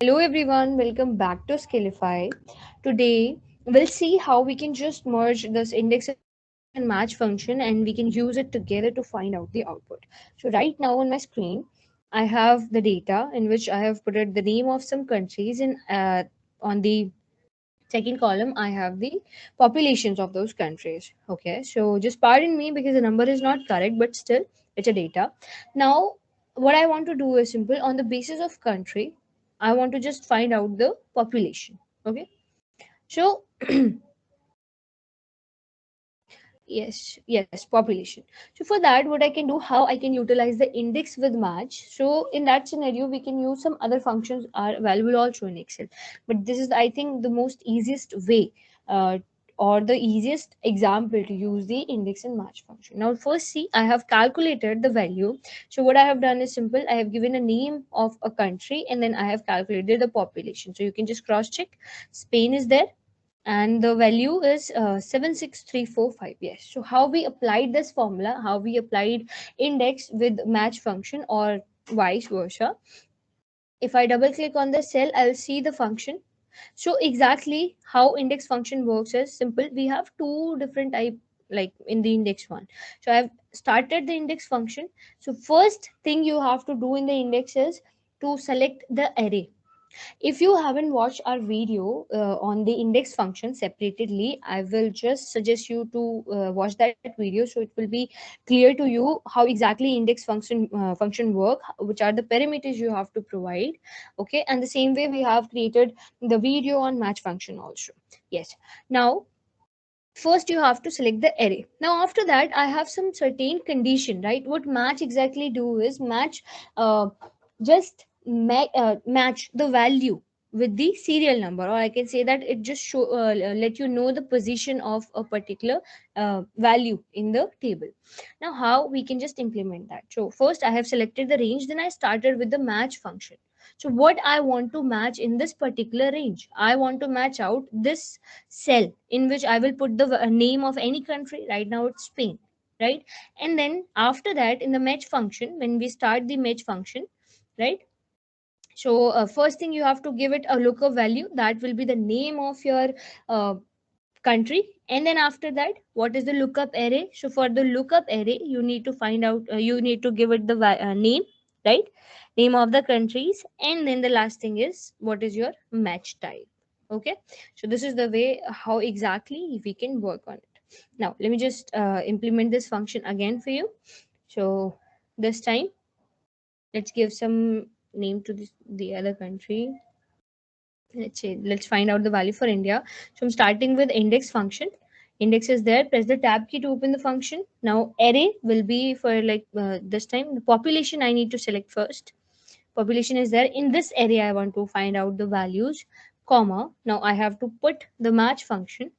Hello everyone, welcome back to Skillify. Today we'll see how we can just merge this index and match function and we can use it together to find out the output. So right now on my screen, I have the data in which I have put it the name of some countries and on the second column I have the populations of those countries. Okay, so just pardon me because the number is not correct, but still it's a data. Now what I want to do is simple. On the basis of country, I want to just find out the population. Okay, so yes, population. So for that, what I can do, how I can utilize the index with match. So in that scenario, we can use some other functions are available also in Excel. But this is, I think, the most easiest way or the easiest example to use the index and match function. Now, first see, I have calculated the value. So what I have done is simple. I have given a name of a country and then I have calculated the population. So you can just cross check. Spain is there and the value is 76345. Yes, so how we applied this formula, how we applied index with match function or vice versa. If I double click on the cell, I'll see the function. So exactly how index function works is simple. We have two different type, like in the index one. So I've started the index function. So first thing you have to do in the index is to select the array. If you haven't watched our video on the index function separately, I will just suggest you to watch that video so it will be clear to you how exactly index function work, which are the parameters you have to provide. Okay, and the same way we have created the video on match function also. Yes. Now first you have to select the array. Now after that I have some certain condition, right? What match exactly do is match uh, just match the value with the serial number, or I can say that it just show let you know the position of a particular value in the table. Now how we can just implement that? So first I have selected the range, then I started with the match function. So what I want to match in this particular range, I want to match out this cell in which I will put the name of any country. Right now it's Spain, right? And then after that, in the match function, when we start the match function, right? So first thing you have to give it a lookup value that will be the name of your uh, country, and then after that, what is the lookup array? So for the lookup array, you need to find out. You need to give it the name, right? Name of the countries, and then the last thing is what is your match type. Okay, so this is the way how exactly we can work on it. Now let me just implement this function again for you. So this time, let's give some name to the other country. Let's find out the value for India. So I'm starting with index function. Index is there. Press the tab key to open the function. Now array will be for like this time the population. I need to select first. Population is there. In this area, I want to find out the values, comma. Now I have to put the match function,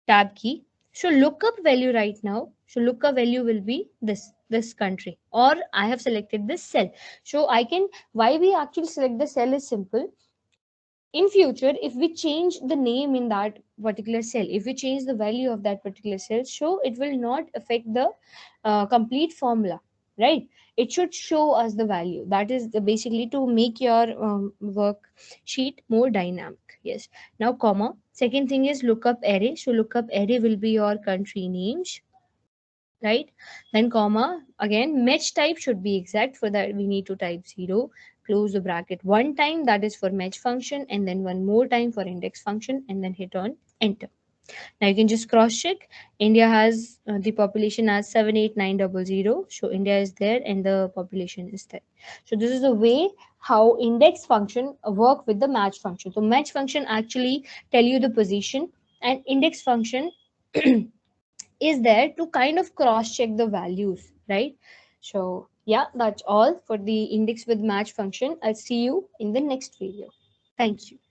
tab key. So lookup value right now. So lookup value will be this country, or I have selected this cell. So I can, why we actually select the cell is simple. In future, if we change the name in that particular cell, if we change the value of that particular cell, so it will not affect the complete formula, right? It should show us the value. That is basically to make your worksheet more dynamic. Yes. Now comma, second thing is lookup array. So lookup array will be your country names, right? Then comma, again match type should be exact. For that we need to type 0, close the bracket one time, that is for match function, and then one more time for index function, and then hit on enter. Now you can just cross check. India has the population as 78900, so India is there and the population is there. So this is the way how index function work with the match function. So match function actually tell you the position, and index function is there to kind of cross check the values, right? So yeah, that's all for the index with match function. I'll see you in the next video. Thank you.